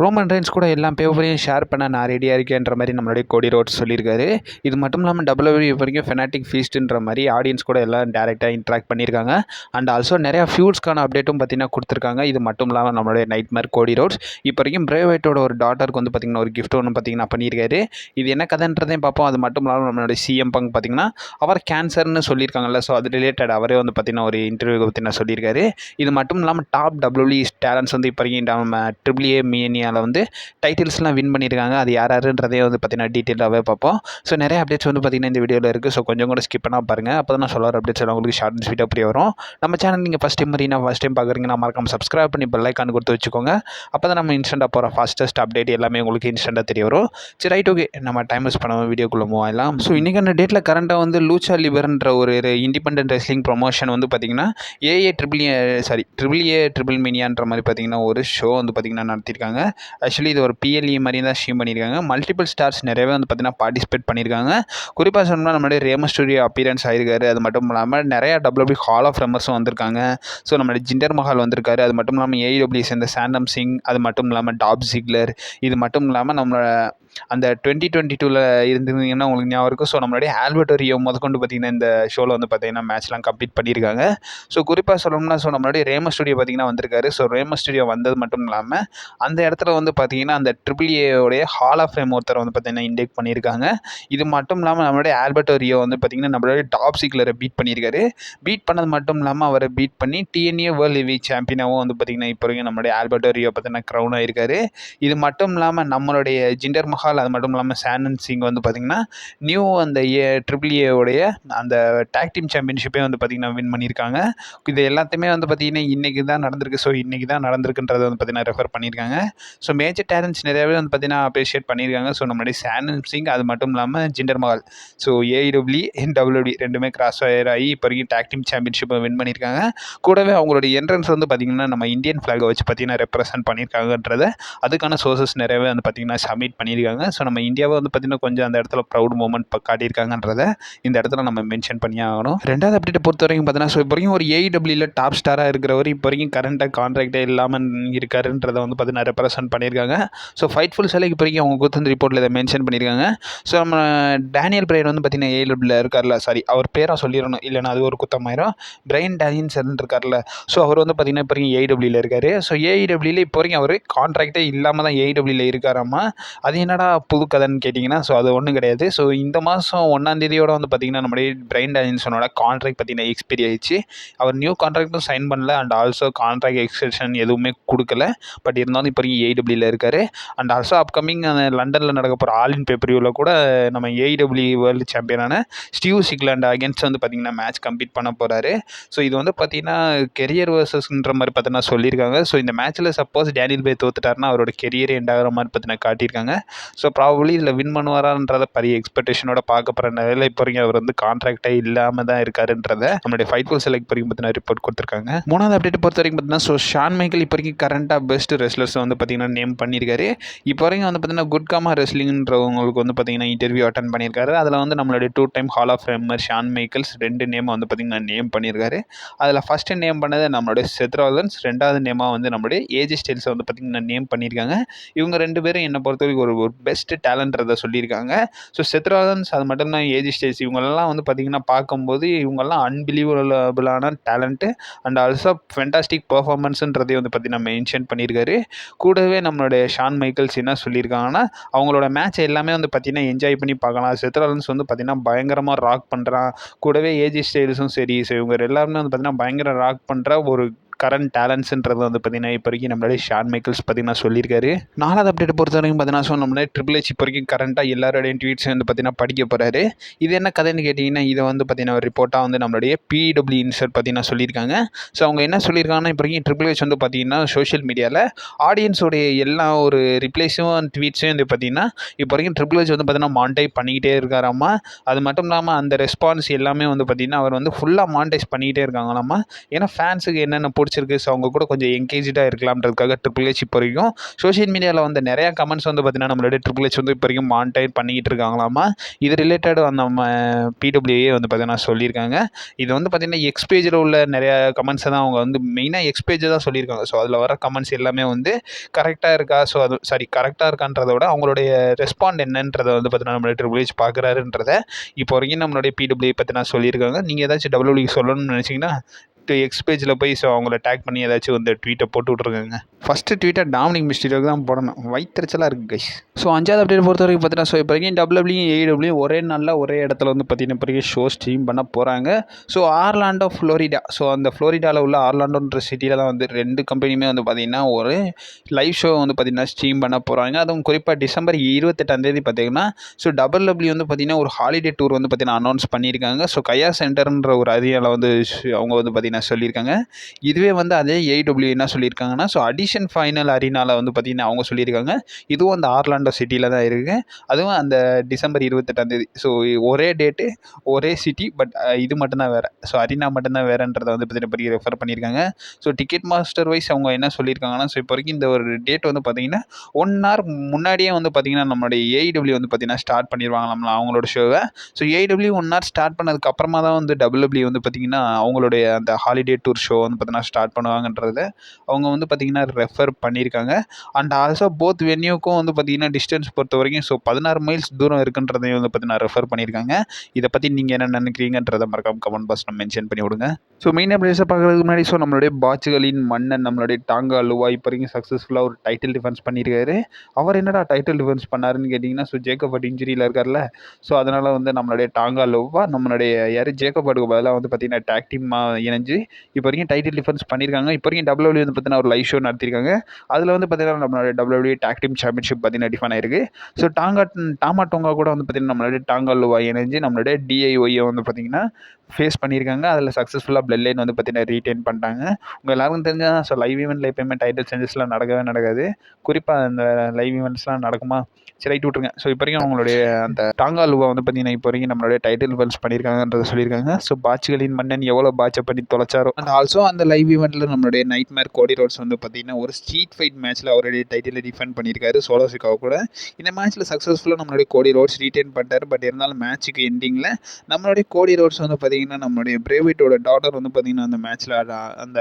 Roman Reigns கூட எல்லா பேப்பரையும் share பண்ண நான் ரெடியாக இருக்கேன்ற மாதிரி நம்மளுடைய கோடி ரோட்ஸ் சொல்லியிருக்காரு. இது மட்டும் இல்லாமல் WWE வரைக்கும் ஃபெனாட்டிக் ஃபீஸ்ட்டுன்ற மாதிரி ஆடியன்ஸ் கூட எல்லாம் டேரெக்டாக இன்ட்ராக்ட் பண்ணியிருக்காங்க. அண்ட் ஆல்சோ நிறையா ஃபியூல்ஸ்க்கான அப்டேட்டும் பார்த்தீங்கன்னா கொடுத்துருக்காங்க. இது மட்டும் இல்லாமல் நம்மளுடைய நைட்மேர் கோடி ரோட்ஸ் இப்போ வரைக்கும் பிரேவைட்டோட ஒரு டாட்டருக்கு வந்து பார்த்திங்கன்னா ஒரு கிஃப்ட் ஒன்று பார்த்தீங்கன்னா பண்ணியிருக்காரு. இது என்ன கதைன்றதையும் பார்ப்போம். அது மட்டும் இல்லாமல் நம்மளுடைய சிஎம் பங்க் பார்த்திங்கன்னா அவர் கேன்சர்னு சொல்லியிருக்காங்கல்ல, ஸோ அது ரிலேட்டட் அவரே வந்து பார்த்திங்கன்னா ஒரு இன்டர்வியூ பார்த்தீங்கன்னா சொல்லியிருக்காரு. இது மட்டும் இல்லாமல் டாப் WWE டேலண்ட்ஸ் வந்து இப்போ வரைக்கும் நம்ம AAA மினியாவில் வந்து டைட்டில்ஸ்லாம் வின் பண்ணியிருக்காங்க. அது யாருன்றதே வந்து பார்த்தீங்கன்னா டீட்டெயிலாகவே பார்ப்போம். ஸோ நிறைய அப்டேட்ஸ் வந்து பார்த்திங்கன்னா இந்த வீடியோவில் இருக்குது. ஸோ கொஞ்சம் கூட ஸ்கிப் பண்ணால் பாருங்கள். அப்போ தான் நான் சொல்கிற அப்டேட்ஸ் எல்லாம் உங்களுக்கு ஷார்ட் அண்ட் ஸ்வீட்டாக புரிய வரும். நம்ம சேனல் நீங்கள் ஃபஸ்ட் டைம் பார்க்குறீங்கன்னா மறக்காம சப்ஸ்கிரைப் பண்ணி பெல் ஐக்கான் கொடுத்து வச்சுக்கோங்க. அப்போ தான் நம்ம இன்ஸ்டண்ட்டாக போகிற ஃபாஸ்டஸ்ட் அப்டேட் எல்லாமே உங்களுக்கு இன்ஸ்டண்ட்டாக தெரிய வரும். சரி, ரைட், ஓகே, நம்ம டைம் யூஸ் பண்ண வீடியோக்குள்ளே மூவ் ஆகலாம். ஸோ இன்றைக்கான டேட்டில் கரண்ட்டாக வந்து லூச்சா லிபர்ன்ற ஒரு இண்டிபெண்டன்ட் ரெஸ்லிங் ப்ரொமோஷன் வந்து பார்த்திங்கன்னா ட்ரிபிள் மினியான்ற மாதிரி பார்த்திங்கன்னா ஒரு ஷோ வந்து பார்த்திங்கன்னா நடத்தியிருக்காங்க. ஆக்சுவலி இது ஒரு PLE மாதிரி தான் ஸ்ட்ரீம் பண்ணியிருக்காங்க. மல்டிபிள் ஸ்டார்ஸ் நிறையவே வந்து பார்த்திங்கன்னா பார்ட்டிசிபேட் பண்ணியிருக்காங்க. குறிப்பாக சொன்னோம்னா நம்மளுடைய ரேமஸ் ஸ்டுடியோ அப்பியரன்ஸ் ஆகிருக்காரு. அது மட்டும் இல்லாமல் நிறையா WWE ஹால் ஆஃப் ஃபேமர்ஸும் வந்திருக்காங்க. ஸோ நம்மளுடைய ஜிண்டர் மஹால் வந்திருக்காரு. அது மட்டும் இல்லாமல் AEW சேர்ந்த சாண்டம் சிங், அது மட்டும் இல்லாமல் டாப் ஜிக்லர், இது மட்டும் இல்லாமல் நம்மளோட அந்த 2022 இருந்திருந்தீங்கன்னா உங்களுக்கு ஞாபகம் இருக்கும். ஸோ நம்மளுடைய ஆல்பர்ட் ரியோ முதற்கொண்டு பார்த்திங்கன்னா இந்த ஷோவில் வந்து பார்த்திங்கன்னா மேட்ச்லாம் கம்ப்ளீட் பண்ணியிருக்காங்க. ஸோ குறிப்பாக சொல்லணும்னா நம்மளுடைய ரேமஸ் ஸ்டுடியோ பார்த்திங்கன்னா வந்திருக்காரு. ஸோ ரேமஸ் ஸ்டுடியோ வந்தது மட்டும் இல்லாமல் அந்த இடத்துல வந்து பார்த்திங்கன்னா அந்த AAA ஹால் ஆஃப் ஃபேம் ஒருத்தரை வந்து பார்த்திங்கன்னா இண்டேக் பண்ணியிருக்காங்க. இது மட்டும் இல்லாமல் நம்மளுடைய ஆல்பர்ட் ரியோ வந்து பார்த்திங்கன்னா நம்மளுடைய டாப் ஜிக்லரை பீட் பண்ணியிருக்காரு. பீட் பண்ணது மட்டும் இல்லாமல் அவரை பீட் பண்ணி TNA வேர்ல்டு ஹெவி சாம்பியனாகவும் வந்து பார்த்திங்கன்னா இப்போ வரைக்கும் நம்மளுடைய ஆல்பர்ட் ரியோ பார்த்திங்கன்னா க்ரௌன் ஆகிருக்காரு. இது மட்டும் இல்லாமல் நம்மளுடைய ஜிண்டர் மஹால், அது மட்டும் இல்லாமல் சாண்டன் சிங் வந்து பார்த்திங்கன்னா நியூ அந்த AAA அந்த டேக் டீம் சாம்பியன்ஷிப்பே வந்து பார்த்திங்கன்னா வின் பண்ணியிருக்காங்க. இது எல்லாத்தையுமே வந்து பார்த்திங்கன்னா இன்றைக்கி தான் நடந்திருக்கு. ஸோ இன்றைக்கி தான் நடந்திருக்குன்றதை வந்து பார்த்திங்கன்னா ரெஃபர் பண்ணியிருக்காங்க. ஸோ மேஜர் டேலண்ட்ஸ் நிறையாவே வந்து பார்த்திங்கன்னா அப்ரிஷியேட் பண்ணியிருக்காங்க. ஸோ நம்மளுடைய சாண்டன் சிங், அது மட்டும் இல்லாமல் ginger Mahal, so AEW WWE ரெண்டுமே கிராஸ் ஃபயர் ஆகி இப்போ வரைக்கும் டேக் டீம் சாம்பியன்ஷிப்பை வின் பண்ணியிருக்காங்க. கூடவே அவங்களுடைய என்ட்ரன்ஸ் வந்து பார்த்திங்கன்னா நம்ம இந்தியன் ஃப்ளாகை வச்சு பார்த்திங்கன்னா ரெப்ரசென்ட் பண்ணியிருக்காங்கன்றதை அதுக்கான சோர்சஸ் நிறையவே வந்து பார்த்திங்கன்னா சப்மிட் பண்ணியிருக்காங்க. ஸோ நம்ம இந்தியாவை வந்து பார்த்திங்கன்னா கொஞ்சம் அந்த இடத்துல ப்ரௌட் மூமெண்ட் காட்டியிருக்காங்கன்றதை இந்த இடத்துல நம்ம மென்ஷன் பண்ணி ஆகணும். ரெண்டாவது அப்டேட் பொறுத்த வரைக்கும் பார்த்தீங்கன்னா ஸோ இப்போ வரைக்கும் ஒரு AEWல டாப் ஸ்டாராக இருக்கிறவர் இப்போ வரைக்கும் கரண்ட்டாக கான்ட்ராக்டே இல்லாமல் இருக்காருன்றதை வந்து பார்த்திங்கன்னா ரெப்ரசென்ட் பண்ணியிருக்காங்க. ஸோ ஃபைட்ஃபுல் சிலைக்கு இப்போ வரைக்கும் அவங்க கொடுத்த ரிப்போர்ட்டில் இதை மென்ஷன் பண்ணியிருக்காங்க. ஸோ நம்ம டேனியல் பிரைன் வந்து பார்த்திங்கன்னா AEWல இருக்கார்ல, சாரி அவர் பேராக சொல்லிடணும், இல்லைனா அது ஒரு குத்தமாயிரும். பிரைன் டேனியல்சன் இருக்கார்ல, ஸோ அவர் வந்து பார்த்திங்கன்னா இப்போ வரைக்கும் AEWல இருக்கார். ஸோ AEWல இப்போ வரைக்கும் அவர் கான்ட்ராக்டே இல்லாமல் தான் AEWல இருக்காராமா. அது என்னடா புது கதைன்னு கேட்டிங்கன்னா ஸோ அது ஒன்றும் கிடையாது. ஸோ இந்த மாதம் 1ஆம் தேதியோட வந்து பார்த்திங்கன்னா நம்மளுடைய பிரைன் டேனியல்சனோட கான்ட்ராக்ட் பார்த்திங்கன்னா எக்ஸ்பைரி ஆயிடுச்சு. அவர் நியூ கான்ட்ராக்டும் சைன் பண்ணல அண்ட் ஆல்சோ கான்ட்ராக்ட் எக்ஸ்டென்ஷன் எதுவுமே கொடுக்கல. பட் இருந்தாலும் இப்போ வரைக்கும் AEWல இருக்கார். அண்ட் ஆல்சோ அப்கமிங் லண்டனில் நடக்க போகிற ஆல் இன் பேப்பரியூவில் கூட நம்ம AEW வேர்ல்டு சாம்பியனான ஸ்டீவ் சிக்லாண்ட் அகேன்ஸ்ட் வந்து பார்த்திங்கன்னா மேட்ச் கம்ப்ளீட் பண்ண போகிறாரு. ஸோ இது வந்து பார்த்திங்கன்னா கெரியர் வர்சஸ்ன்ற மாதிரி பார்த்தீங்கன்னா சொல்லியிருக்காங்க. ஸோ இந்த மேட்ச்சில் சப்போஸ் டேனியல் பே தோத்துட்டாருன்னா அவரோட கெரியரே எண்ட் ஆகிற மாதிரி பார்த்தீங்கன்னா காட்டியிருக்காங்க. ஸோ ப்ராபப்ளி இதில் வின் பண்ணுவாரான்றத பெரிய எக்ஸ்பெக்டேஷனோட பார்க்க போகிற நிலையில் இப்போ வரைக்கும் அவர் வந்து கான்ட்ராக்டே இல்லாமல் தான் இருக்காருன்றதை நம்மளுடைய ஃபைட்ஃபுல் செலக்ட் வரைக்கும் பார்த்தீங்கன்னா ரிப்போர்ட் கொடுத்துருக்காங்க. மூணாவது அப்டேட் பொறுத்த வரைக்கும் பார்த்தீங்கன்னா ஸோ ஷான் மைக்கேல் இப்போ வரைக்கும் கரண்ட்டாக பெஸ்ட் ரெஸ்லர்ஸ் வந்து பார்த்திங்கன்னா நேம் பண்ணியிருக்காரு. இப்போ வரைக்கும் வந்து பார்த்திங்கன்னா குட்காமா ரெஸ்லிங்ன்றவங்களுக்கு வந்து பார்த்திங்கன்னா இன்டர்வியூ அட்டன் பண்ணியிருக்காரு. அதில் வந்து நம்மளுடைய 2 time hall of famer Shawn Michaels 2 name வந்து பார்த்திங்கன்னா நேம் பண்ணியிருக்காரு. அதில் ஃபஸ்ட்டு நேம் பண்ணது நம்மளுடைய செத் ராலன்ஸ், 2வது நேமாக வந்து நம்மளுடைய ஏஜி ஸ்டைல்ஸை வந்து பார்த்திங்கன்னா நேம் பண்ணியிருக்காங்க. இவங்க 2 பேரும் என்னை பொறுத்த வரைக்கும் ஒரு பெஸ்ட் டேலண்ட்றதை சொல்லியிருக்காங்க. ஸோ செத் ராலன்ஸ், அது மட்டும் தான் ஏஜி ஸ்டைல்ஸ், இவங்களெல்லாம் வந்து பார்த்திங்கன்னா பார்க்கும்போது இவங்கெல்லாம் அன்பிலீவபிளான டேலண்ட்டு அண்ட் ஆல்சோ ஃபென்டாஸ்டிக் பர்ஃபார்மன்ஸுன்றதையும் வந்து பார்த்திங்கன்னா மென்ஷன் பண்ணியிருக்காரு. கூடவே நம்மளுடைய ஷான் மைக்கேல்ஸ் என்ன சொல்லியிருக்காங்கன்னா அவங்களோட மேட்சை எல்லாமே வந்து பார்த்திங்கன்னா என்ஜாய் பண்ணி பார்க்கலாம். செத் ராலன்ஸ் வந்து பார்த்திங்கன்னா பயங்கரமாக ராக் பண்ணுறான். கூடவே ஏஜி ஸ்டைல்ஸும் சரி, ஸோ இவங்க எல்லாருமே வந்து பார்த்திங்கன்னா பயங்கர ராக் பண்ணுற ஒரு கரண்ட் டேலண்ட்ஸுன்றது வந்து பார்த்திங்கன்னா இப்போ வரைக்கும் நம்மளுடைய ஷான் மைக்கேல்ஸ் பார்த்திங்கன்னா சொல்லியிருக்காரு. 4வது அப்டேட் பொறுத்த வரைக்கும் பார்த்திங்கன்னா ஸோ நம்மளுடைய ட்ரிபிள் ஹெச் இப்போ வரைக்கும் கரண்ட்டாக எல்லாரோடைய ட்வீட்ஸ் வந்து பார்த்திங்கன்னா படிக்க போகிறாரு. இது என்ன கதைன்னு கேட்டிங்கன்னா இதை வந்து பார்த்திங்கன்னா ஒரு ரிப்போர்ட்டாக வந்து நம்மளுடைய PW இன்சர்ட் பார்த்திங்கன்னா சொல்லியிருக்காங்க. ஸோ அவங்க என்ன சொல்லியிருக்காங்கன்னா இப்போ வரைக்கும் ட்ரிபிள் ஹெச் வந்து பார்த்திங்கன்னா சோஷியல் மீடியாவில் ஆடியன்ஸோடைய எல்லா ஒரு ரிப்ளைஸும் ட்வீட்ஸும் வந்து பார்த்திங்கன்னா இப்போ வரைக்கும் ட்ரிபிள் ஹெச் வந்து பார்த்திங்கன்னா மானிட்டைஸ் பண்ணிக்கிட்டே இருக்காராமா. அது மட்டும் இல்லாமல் அந்த ரெஸ்பான்ஸ் எல்லாமே வந்து பார்த்திங்கன்னா அவர் வந்து ஃபுல்லாக மானிட்டைஸ் பண்ணிக்கிட்டே இருக்காங்களாமா. ஏன்னா ஃபேன்ஸுக்கு என்னென்ன பிடிச்சிருக்கு. ஸோ அவங்க கூட கொஞ்சம் என்கேஜாக இருக்கலாம்ன்றதுக்காக ட்ரிபிள் ஹெச் இப்போ வரைக்கும் சோஷியல் மீடியாவில் வந்த நிறையா கமெண்ட்ஸ் வந்து பார்த்தீங்கன்னா நம்மளுடைய ட்ரிபிள் ஹெச் வந்து இப்போ வரைக்கும் மானிட்டர் பண்ணிக்கிட்டு இருக்காங்களாமா. இது ரிலேட்டட் நம்ம பிடபிள்யூஏ வந்து பார்த்தீங்கன்னா சொல்லியிருக்காங்க. இது வந்து பார்த்தீங்கன்னா எக்ஸ் பேஜில் உள்ள நிறையா கமெண்ட்ஸை தான் அவங்க வந்து மெயினாக எக்ஸ் பேஜை தான் சொல்லியிருக்காங்க. ஸோ அதில் வர கமெண்ட்ஸ் எல்லாமே வந்து கரெக்டாக இருக்கா, ஸோ அது கரெக்டாக இருக்கான்றத விட அவங்களுடைய ரெஸ்பாண்ட் என்னன்றதை வந்து பார்த்தீங்கன்னா நம்மளுடைய ட்ரிபிள் ஹெச் பார்க்குறாருன்றத இப்போ வரைக்கும் நம்மளுடைய பிடபிள்யூஏ பற்றி நான் சொல்லியிருக்காங்க. நீங்கள் ஏதாச்சும் டபிள்யூஏ சொல்லணும்னு நினச்சிங்கன்னா எக்ஸ் பேஜில் போய் ஸோ அவங்கள டேக் பண்ணி ஏதாச்சும் வந்து ட்வீட்டை போட்டு விட்ருக்காங்க. ஃபஸ்ட்டு ட்வீட்டை டாமினிக் மிஸ்டீரியோக்கு தான் போடணும். வயிற்றுச்சலாக இருக்குது கைஸ். ஸோ 5வது அப்டேட் பொறுத்த வரைக்கும் பார்த்தீங்கன்னா ஸோ இப்போ வரைக்கும் டபிள்யூ ஏடபிள்யூ ஒரே நாளில் ஒரே இடத்துல வந்து பார்த்தீங்கன்னா இப்போ வரைக்கும் ஷோ ஸ்ட்ரீம் பண்ண போகிறாங்க. ஸோ ஆர்லாண்டோ ஃப்ளோரிடா, ஸோ அந்த ஃப்ளோரிடாவில் உள்ள ஆர்லாண்டோன்ற சிட்டியில் தான் வந்து 2 கம்பெனியுமே வந்து பார்த்திங்கன்னா ஒரு லைவ் ஷோ வந்து பார்த்திங்கன்னா ஸ்ட்ரீம் பண்ண போகிறாங்க. அதுவும் குறிப்பாக டிசம்பர் 28 பார்த்தீங்கன்னா ஸோ டபிள்யூ வந்து பார்த்திங்கன்னா ஒரு ஹாலிடே டூர் வந்து பார்த்திங்கன்னா அனௌன்ஸ் பண்ணியிருக்காங்க. ஸோ கையா சென்டர்ன்ற ஒரு அரியாவில் வந்து அவங்க வந்து பார்த்திங்கன்னா சொல்லியிருக்காங்க. இதுவே வந்து அதே ஏடபிள்யூ என்ன சொல்லியிருக்காங்கன்னா ஸோ அடிஷன் ஃபைனல் அரினாவில் வந்து பார்த்திங்கன்னா அவங்க சொல்லியிருக்காங்க. இதுவும் அந்த ஆர்லாண்டோ சிட்டியில் தான் இருக்குது. அதுவும் அந்த டிசம்பர் 28 ஸோ ஒரே டேட்டு ஒரே சிட்டி, பட் இது மட்டும்தான் வேறு. ஸோ அரினா மட்டும்தான் வேறுன்றதை வந்து பார்த்தீங்கன்னா ரெஃபர் பண்ணியிருக்காங்க. ஸோ டிக்கெட் மாஸ்டர் வைஸ் அவங்க என்ன சொல்லியிருக்காங்கன்னா ஸோ இப்போ வரைக்கும் இந்த ஒரு டேட் வந்து பார்த்திங்கன்னா 1 hour முன்னாடியே வந்து பார்த்திங்கன்னா நம்மளுடைய ஏடபிள்யூ வந்து பார்த்திங்கன்னா ஸ்டார்ட் பண்ணிடுவாங்களாம் அவங்களோட ஷோவை. ஸோ ஏடபிள்யூ 1 hour ஸ்டார்ட் பண்ணதுக்கு அப்புறமா தான் வந்து டபிள்யூ வந்து பார்த்திங்கன்னா அவங்களுடைய அந்த ஹாலிடே டூர் ஷோ வந்து பார்த்தீங்கன்னா ஸ்டார்ட் பண்ணுவாங்கன்றத அவங்க வந்து பார்த்திங்கன்னா ரெஃபர் பண்ணியிருக்காங்க. அண்ட் ஆல்சோ போத் வென்யூக்கும் வந்து பார்த்திங்கன்னா டிஸ்டன்ஸ் பொறுத்த வரைக்கும் ஸோ 16 மைல்ஸ் தூரம் இருக்குன்றதையும் வந்து பார்த்திங்கன்னா ரெஃபர் பண்ணியிருக்காங்க. இதை பற்றி நீங்கள் என்ன நினைக்கிறீங்கன்றதை மறக்காம கமெண்ட் பாக்ஸில் மென்ஷன் பண்ணி விடுங்க. ஸோ மெயின் அப்டேட்ஸை பார்க்குறதுக்கு முன்னாடி ஸோ நம்மளுடைய பாட்சுகளின் மன்னன் நம்மளுடைய டாங்கா லுவா இப்போ வரைக்கும் சக்ஸஸ்ஃபுல்லாக ஒரு டைட்டில் டிஃபென்ஸ் பண்ணியிருக்காரு. அவர் என்னடா டைட்டில் டிஃபென்ஸ் பண்ணாருன்னு கேட்டிங்கன்னா ஸோ ஜேக்கப் இன்ஜுரியில் இருக்கார்ல, ஸோ அதனால் வந்து நம்மளுடைய டாங்கா லுவா நம்மளுடைய யார் ஜேக்கப் பதிலாக வந்து பார்த்திங்கன்னா டேக் டீமாக இணைஞ்சு இப்போ வரைக்கும் டைட்டில் டிஃபென்ஸ் பண்ணியிருக்காங்க. இப்போ வரைக்கும் டபிள்யூ வந்து பார்த்தீங்கன்னா ஒரு லைவ் ஷோ நடத்திருக்காங்க. அதில் வந்து பார்த்தீங்கன்னா நம்மளோட டபிள்யூ டேக் டீம் சாம்பியன்ஷிப் பார்த்தீங்கன்னா டிஃபைன் ஆயிருக்கு. ஸோ டாமா டோங்கா கூட வந்து பார்த்தீங்கன்னா நம்மளுடைய டாங்கா லுவா இணைஞ்சு நம்மளுடைய டிஐஒயை வந்து பார்த்தீங்கன்னா ஃபேஸ் பண்ணியிருக்காங்க. அதில் சக்ஸஸ்ஃபுல்லாக பிளட் லைன் வந்து பார்த்தீங்கன்னா ரீட்டைன் பண்ணிட்டாங்க. உங்கள் எல்லாருக்கும் தெரிஞ்சால் ஸோ லைவ் ஈவெண்ட்டில் எப்போயுமே டைட்டில் சேஞ்சஸ்லாம் நடக்கவே நடக்காது. குறிப்பாக அந்த லைவ் ஈவெண்ட்ஸ்லாம் நடக்குமா, சரி ரைட் விட்ருங்க. ஸோ இப்போ வரைக்கும் அவங்களுடைய அந்த டாங்கா லுவா வந்து பார்த்தீங்கன்னா இப்போ வரைக்கும் நம்மளுடைய டைட்டில் டிஃபென்ஸ் பண்ணியிருக்காங்கன்றதை சொல்லியிருக்காங்க. ஸோ பாட்சுகளின் மன்னன் எவ்வளோ பாட்சை பண்ணி தொலைச்சாரோ. அண்ட் ஆல்சோ அந்த லைவ் ஈவெண்ட்டில் நம்மளுடைய நைட்மேர் கோடி ரோட்ஸ் வந்து பார்த்தீங்கன்னா ஒரு ஸ்ட்ரீட் ஃபைட் மேட்ச்சில் அவருடைய டைட்டிலை டிஃபெண்ட் பண்ணியிருக்காரு சோலோ சிக்காவை கூட. இந்த மேட்ச்சில் சக்ஸஸ்ஃபுல்லாக நம்மளுடைய கோடி ரோட்ஸ் ரீட்டைன் பண்ணிட்டார். பட் இருந்தாலும் மேட்ச்சுக்கு எண்டிங்கில் நம்மளுடைய கோடி ரோட்ஸ் வந்து பார்த்தீங்கன்னா நம்மளுடைய பிரேவிட்டோட டாட்டர் வந்து பார்த்தீங்கன்னா அந்த மேட்ச்சில் அந்த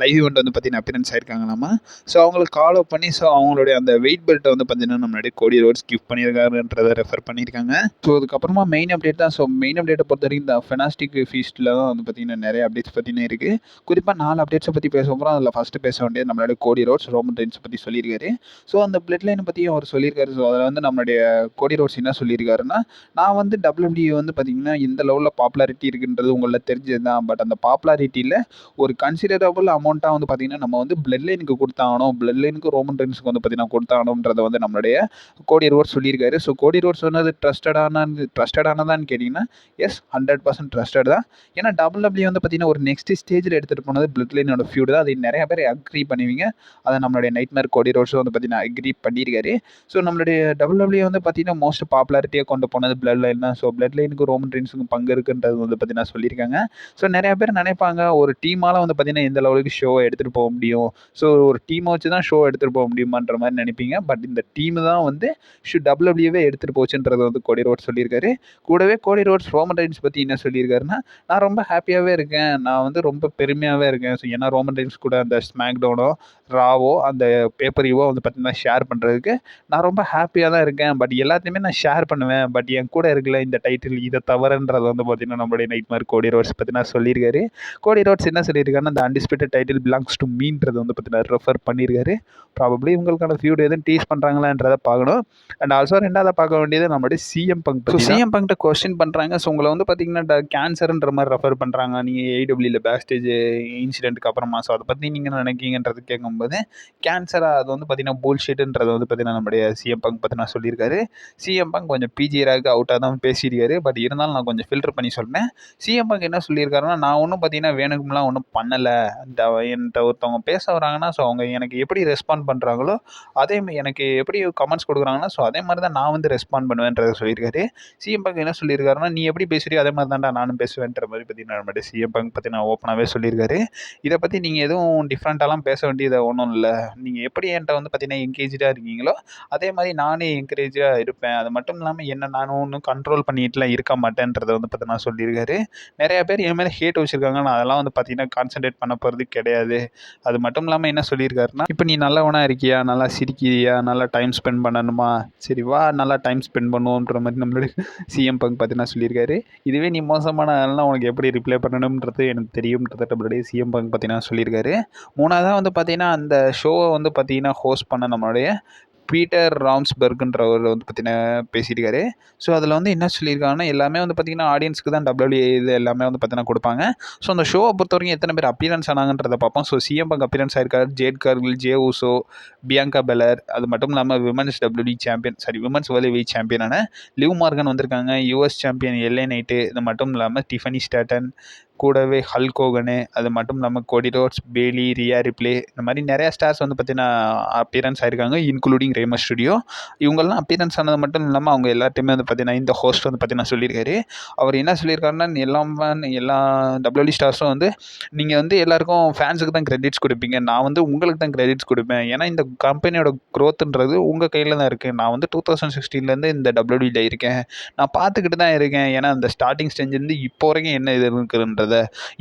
லைவ் ஈவெண்ட் வந்து பார்த்தீங்கன்னா அப்பியரன்ஸ் ஆயிருக்காங்களாமா. ஸோ அவங்களுக்கு கால் அப் பண்ணி ஸோ அவங்களுடைய அந்த வெயிட் பெல்ட்டை வந்து பார்த்தீங்கன்னா நம்மளுடைய கோடி ரோட்ஸ் கிஃப்ட் பண்ணியிருக்காருன்றதை ரெஃபர் பண்ணியிருக்காங்க. ஸோ அதுக்கப்புறமா மெயின் அப்டேட் தான். ஸோ மெயின் அப்டேட்டை பொறுத்த வரைக்கும் இந்த ஃபெனாஸ்டிக் ஃபீஸ்ட்டில் தான் வந்து பார்த்தீங்கன்னா நிறைய அப்டேட்ஸ் பார்த்தீங்கன்னா இருக்குது. குறிப்பாக 4 அப்டேட்ஸை பற்றி பேச போகிறோம். அதில் ஃபஸ்ட்டு பேச வேண்டியது நம்மளுடைய கோடி ரோட்ஸ் ரோமன் ரெயின்ஸை பற்றி சொல்லியிருக்காரு. ஸோ அந்த பிளட் லைனை பற்றியும் அவர் சொல்லியிருக்காரு. ஸோ அதில் வந்து நம்மளுடைய கோடி ரோட்ஸ் என்ன சொல்லியிருக்காருன்னா, நான் வந்து டபிள்யூடபிள்யூ வந்து பார்த்தீங்கன்னா இந்த லெவலில் பாப்புலாரிட்டி இருக்குன்றது உங்களுக்கு தெரிஞ்சது தான். பட் அந்த பாப்புலாரிட்டியில் ஒரு கன்சிடரபிள் அமௌண்ட்டாக வந்து பார்த்தீங்கன்னா நம்ம வந்து பிளட் லைனுக்கு கொடுத்தாகணும், பிளட் லைனுக்கு ரோமன் ரெயின்ஸுக்கு வந்து பார்த்தீங்கன்னா கொடுத்தாகணுன்றதை வந்து நம்மளுடைய கோடி ரோட்ஸ் சொல்லியிருக்காரு. ஸோ கோடி ரோட்ஸ் சொன்னது ட்ரஸ்டடானதான்னு கேட்டிங்கன்னா எஸ் 100% ட்ரஸ்டட் தான். ஏன்னா டபிள்யூடபிள்யூ வந்து பார்த்தீங்கன்னா ஒரு நெக்ஸ்ட் ஸ்டேஜில் எடுத்துகிட்டு போனது பிளட் லைனோட ஃபியூட் தான். அதை நிறைய பேர் அக்ரி பண்ணுவீங்க. அதை நம்மளுடைய நைட்மேர் கோடி ரோட்ஸ் வந்து பார்த்தீங்கன்னா அக்ரி பண்ணியிருக்காரு. ஸோ நம்மளுடைய டபிள்யூடபிள்யூ வந்து பார்த்தீங்கன்னா மோஸ்ட் பாப்புலாரிட்டியாக கொண்டு போனது பிளட் லைன் தான். ஸோ பிளட் லைனுக்கு ரோமன் ரெயின்ஸுக்கும் பங்கு இருக்குன்றது வந்து பார்த்தீங்கன்னா சொல்லியிருக்காங்க. ஸோ நிறைய பேர் நினைப்பாங்க ஒரு டீமால் வந்து பார்த்தீங்கன்னா எந்த லெவலுக்கு ஷோவை எடுத்துகிட்டு போக முடியும், ஸோ ஒரு டீமை வச்சு தான் ஷோ எடுத்துகிட்டு போக முடியுமான்ற மாதிரி நினைப்பீங்க. பட் இந்த டீம் தான் வந்து டபிள்யூடபிள்யூவே எடுத்துகிட்டு போச்சுன்றது வந்து கோடி ரோட்ஸ் சொல்லியிருக்காரு. கூடவே கோடி ரோட்ஸ் ரோமன் ரெயின்ஸ் பற்றி என்ன சொல்லியிருக்காருன்னா, நான் ரொம்ப ஹாப்பியாகவே இருக்கேன், நான் வந்து ரொம்ப பெருமையாகவே இருக்கேன். ஸோ ஏன்னா ரோமன் ரெயின்ஸ் கூட அந்த ஸ்மாக் டவுனோ ராவோ அந்த பேப்பரிவோ வந்து பார்த்தீங்கன்னா ஷேர் பண்ணுறதுக்கு நான் ரொம்ப ஹாப்பியாக தான் இருக்கேன். பட் எல்லாத்தையுமே நான் ஷேர் பண்ணுவேன். பட் என் கூட இருக்கல இந்த டைட்டில் இதை தவறுன்றது வந்து பார்த்தீங்கன்னா நம்மளுடைய நைட்மேர் கோடி ரோட்ஸ் பார்த்தீங்கன்னா சொல்லியிருக்காரு. கோடி ரோட்ஸ் என்ன சொல்லியிருக்காருன்னா, அந்த அன்டிஸ்பியூட்டட் டைட்டில் பிலாங்ஸ் டு மீன்றது வந்து பார்த்தீங்கன்னா ரெஃபர் பண்ணியிருக்காரு. ப்ராபப்ளி உங்களுக்கான ஃபியூட் எதுவும் டீஸ் பண்ணுறாங்களான்றதை பார்க்கணும். அண்ட் ஆல்சோ ரெண்டாவது பார்க்க வேண்டியது நம்மளுடைய சிஎம் பங்க். ஸோ சிஎம் பங்க்ட்ட கொஸ்டின் பண்ணுறாங்க. ஸோ உங்களை வந்து பார்த்தீங்கன்னா கேன்சர்ன்ற மாதிரி ரெஃபர் பண்ணுறாங்க நீங்கள் ஏடபிள்யூவில் பேக் ஸ்டேஜ் இன்சிடென்ட்டுக்கு அப்புறமா. ஸோ அதை பற்றி நீங்கள் நினைக்கிங்கன்றது கேட்கும்போது பார்க்கும்போது கேன்சராக அது வந்து பார்த்திங்கன்னா புல்ஷிட்ன்றத வந்து பார்த்திங்கன்னா நம்முடைய சிஎம் பங்க் பார்த்தீங்கன்னா சொல்லியிருக்காரு. சிஎம் பங்க் கொஞ்சம் பிஜி ரேக் அவுட்டாக தான் பேசியிருக்காரு. பட் இருந்தாலும் நான் கொஞ்சம் ஃபில்டர் பண்ணி சொல்றேன். சிஎம் பங்க் என்ன சொல்லியிருக்காருன்னா, நான் ஒன்றும் பார்த்தீங்கன்னா வேணுக்கும்லாம் ஒன்றும் பண்ணலை. என்கிட்ட ஒருத்தவங்க பேச வராங்கன்னா, ஸோ அவங்க எனக்கு எப்படி ரெஸ்பாண்ட் பண்ணுறாங்களோ எனக்கு எப்படி கமெண்ட்ஸ் கொடுக்குறாங்கன்னா, ஸோ அதே மாதிரி தான் நான் வந்து ரெஸ்பாண்ட் பண்ணுவேன்றத சொல்லியிருக்காரு. சிஎம் பங்க் என்ன சொல்லியிருக்காருன்னா, நீ எப்படி பேசுறியோ அதே மாதிரி தான்டா நானும் பேசுவேன்ற மாதிரி பார்த்தீங்கன்னா நம்மளுடைய சிஎம் பங்க் பார்த்தீங்கன்னா ஓப்பனாகவே சொல்லியிருக்காரு. இதை பற்றி நீங்கள் எதுவும் டிஃப்ரெண்ட்டாலாம் பேச வேண்டியது ஒன்றும் இல்லை. நீங்கள் எப்படி என்கிட்ட வந்து பார்த்தீங்கன்னா என்கேஜாக இருக்கீங்களோ அதே மாதிரி நானே என்கரேஜாக இருப்பேன். அது மட்டும் இல்லாமல் என்ன நானும் ஒன்றும் கண்ட்ரோல் பண்ணிட்டுலாம் இருக்க மாட்டேன்றத வந்து பார்த்தீங்கன்னா சொல்லியிருக்காரு. நிறையா பேர் என் மேலே ஹேட் வச்சுருக்காங்க. நான் அதெல்லாம் வந்து பார்த்தீங்கன்னா கான்சன்ட்ரேட் பண்ண போகிறது கிடையாது. அது மட்டும் இல்லாமல் என்ன சொல்லியிருக்காருன்னா, இப்போ நீ நல்லவனா இருக்கியா, நல்லா சிரிக்கிறியா, நல்லா டைம் ஸ்பெண்ட் பண்ணணுமா, சரி வா நல்லா டைம் ஸ்பெண்ட் பண்ணுவோன்ற மாதிரி நம்மளுடைய சிஎம் பங்க் பார்த்தீங்கன்னா சொல்லியிருக்காரு. இதுவே நீ மோசமான ஆள்னா உனக்கு எப்படி ரிப்ளை பண்ணணுன்றது எனக்கு தெரியும்ன்றத நம்மளுடைய சிஎம் பங்க் பார்த்தீங்கன்னா சொல்லியிருக்காரு. மூணாவதாக வந்து பார்த்தீங்கன்னா அந்த ஷோவை வந்து பார்த்தீங்கன்னா ஹோஸ்ட் பண்ண நம்மளுடைய பீட்டர் ராம்ஸ்பெர்க்ன்றவர் வந்து பார்த்தீங்கன்னா பேசியிருக்காரு. ஸோ அதில் வந்து என்ன சொல்லியிருக்காங்கன்னா, எல்லாமே வந்து பார்த்தீங்கன்னா ஆடியன்ஸ்க்கு தான் WWE இது எல்லாமே வந்து பார்த்தீங்கன்னா கொடுப்பாங்க. ஸோ அந்த ஷோவை பொறுத்தவரைக்கும் எத்தனை பேர் அப்பியரன்ஸ் ஆனாங்கன்றத பார்ப்போம். ஸோ சிஎம் பங்க் அப்பியரன்ஸ் ஆயிருக்காரு. Jade Cargill, Jey Uso, Bianca Belair, அது மட்டும் இல்லாமல் விமன்ஸ் வேர்ல்டு வெயிட் சாம்பியனான லிவ் மார்கன் வந்திருக்காங்க. யுஎஸ் சாம்பியன் எல்ஏ நைட்டு, இது மட்டும் இல்லாமல் டிஃபனி ஸ்டாட்டன், கூடவே ஹல்க் ஹோகனு, அது மட்டும் இல்லாமல் கோடி ரோட்ஸ், பேலி, ரியா ரிப்ளே, இந்த மாதிரி நிறையா ஸ்டார்ஸ் வந்து பார்த்தீங்கன்னா அப்பியரன்ஸ் ஆயிருக்காங்க. Including Remus studio. இவங்கெல்லாம் அப்பியரன்ஸ் ஆனது மட்டும் இல்லாமல் அவங்க எல்லாத்தையுமே வந்து பார்த்தீங்கன்னா இந்த ஹோஸ்ட் வந்து பார்த்தீங்கன்னா சொல்லியிருக்காரு. அவர் என்ன சொல்லியிருக்காருன்னா, எல்லா WWE ஸ்டார்ஸும் வந்து நீங்கள் வந்து எல்லாருக்கும் ஃபேன்ஸுக்கு தான் கிரெடிட்ஸ் கொடுப்பீங்க. நான் வந்து உங்களுக்கு தான் கிரெடிட்ஸ் கொடுப்பேன். ஏன்னா இந்த கம்பெனியோட க்ரோத்துன்றது உங்கள் கையில் தான் இருக்குது. நான் வந்து 2016 இந்த WWEல இருக்கேன். நான் பார்த்துக்கிட்டு தான் இருக்கேன். ஏன்னா அந்த ஸ்டார்டிங் ஸ்டேஜ்லேருந்து இப்போ வரைக்கும் என்ன இது இருக்குன்றத,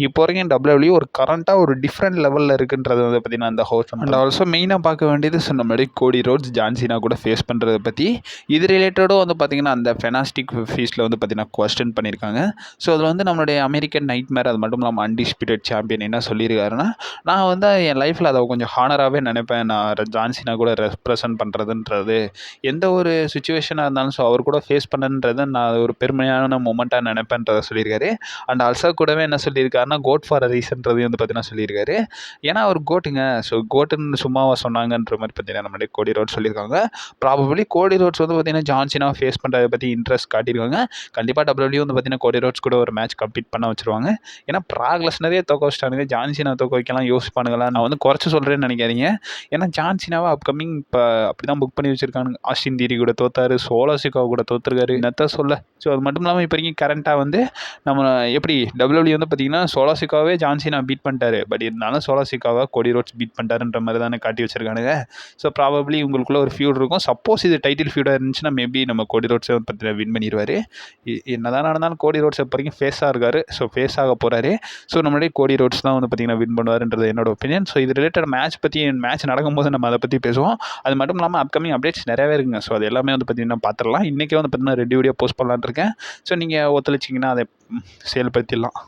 இப்போ வரைக்கும் WWE ஒரு கரண்ட்டாக ஒரு டிஃப்ரெண்ட் லெவலில் இருக்குன்றது வந்து பார்த்தீங்கன்னா அந்த ஹோஸ்ட். அண்ட் ஆல்சோ மெயினாக பார்க்க வேண்டியது சொன்ன மாதிரி கோடி ரோட்ஸ், ஜான் சீனா கூட ஃபேஸ் பண்ணுறத பற்றி. இது ரிலேட்டடும் வந்து பார்த்தீங்கன்னா அந்த ஃபெனாஸ்டிக் ஃபீஸில் வந்து பார்த்தீங்கன்னா கொஸ்டின் பண்ணியிருக்காங்க. ஸோ அதில் வந்து நம்மளுடைய அமெரிக்கன் நைட்மேர், அது மட்டும் இல்லாமல் அன்டிஸ்பியூட்டட் சாம்பியன் என்ன சொல்லியிருக்காருன்னா, நான் வந்து என் லைஃப்பில் அதை கொஞ்சம் ஹானராகவே நினைப்பேன். நான் ஜான் சீனா கூட ரெப்ரசன்ட் பண்ணுறதுன்றது எந்த ஒரு சுச்சுவேஷனாக இருந்தாலும் ஸோ அவர் கூட ஃபேஸ் பண்ணன்றதை நான் ஒரு பெருமையான மொமெண்ட்டாக நினைப்பேன்றதை சொல்லியிருக்காரு. அண்ட் ஆல்சோ கூடவே என்ன சொல்லியிருக்காருன்னா, கோட் ஃபார் அ ரீசன்றது வந்து பார்த்தீங்கன்னா சொல்லியிருக்காரு. ஏன்னா அவர் கோட்டுங்க. ஸோ கோட்டுன்னு சும்மாவா சொன்னாங்கன்ற மாதிரி பார்த்தீங்கன்னா நம்மளுடைய கோடி ரோட்ஸ் சொல்லியிருக்காங்க. ப்ராபபிளி கோடி ரோட்ஸ் வந்து பார்த்தீங்கன்னா ஜான் சீனா ஃபேஸ் பண்ணுறத பற்றி இன்ட்ரெஸ்ட் காட்டியிருக்காங்க. கண்டிப்பாக WWE வந்து பார்த்தீங்கன்னா கோடி ரோட்ஸ் கூட ஒரு மேட்ச் கம்ப்ளீட் பண்ண வச்சுருவாங்க. ஏன்னா ப்ராக் லெஸ்னரே தோக்க வச்சிட்டானுங்க. ஜான் சீனா தோக்க வைக்கலாம் யோசிப்பானுங்களா? நான் வந்து குறைச்சி சொல்கிறேன்னு நினைக்காதீங்க. ஏன்னா ஜான் சீனாவை அப்கமிங் இப்போ அப்படி தான் புக் பண்ணி வச்சுருக்கானுங்க. ஆஸ்டின் தியரி கூட தோத்தாரு, சோலோ சிக்காவை கூட தோத்துருக்காரு. என்னத்த சொல்ல. ஸோ அது மட்டும் இல்லாமல் இப்போ வரைக்கும் கரண்ட்டாக வந்து நம்ம எப்படி WWE வந்து பார்த்தீங்கன்னா சோலோ சிக்காவே ஜான் சீனா பீட் பண்ணிட்டாரு. பட் இருந்தாலும் சோலோ சிக்காவை கோடி ரோட்ஸ் பீட் பண்ணிட்டாருன்ற மாதிரி தானே காட்டி வச்சிருக்கானுங்க. ஸோ ப்ராபப்ளி உங்களுக்குள்ள ஒரு ஃபியூட் இருக்கும். சப்போஸ் இது டைட்டில் ஃபியூடாக இருந்துச்சுன்னா மேபி நம்ம கோடி ரோட்ஸை பற்றி வின் பண்ணிடுவார். என்னதான் நடந்தாலும் கோடி ரோட்ஸ் இப்போ வரைக்கும் ஃபேஸாக இருக்காரு. ஸோ ஃபேஸ் ஆக போகிறாரு. ஸோ நம்மளுடைய கோடி ரோட்ஸ் தான் வந்து பார்த்திங்கன்னா வின் பண்ணுவாருன்றது என்னோட ஒப்பீனியன். ஸோ இது ரிலேட்டட் மேட்ச் நடக்கும்போது நம்ம அதை பற்றி பேசுவோம். அது மட்டும் இல்லாமல் அப்கமிங் அப்டேட்ஸ் நிறையவே இருக்குங்க. ஸோ அது எல்லாமே வந்து பார்த்திங்கன்னா பார்த்துடலாம். இன்றைக்கே வந்து பார்த்திங்கன்னா 2 வீடியோ போஸ்ட் பண்ணலான்னு இருக்கேன். ஸோ நீங்கள் ஒத்துழைச்சிங்கன்னா அதை செயல்படுத்திடலாம்.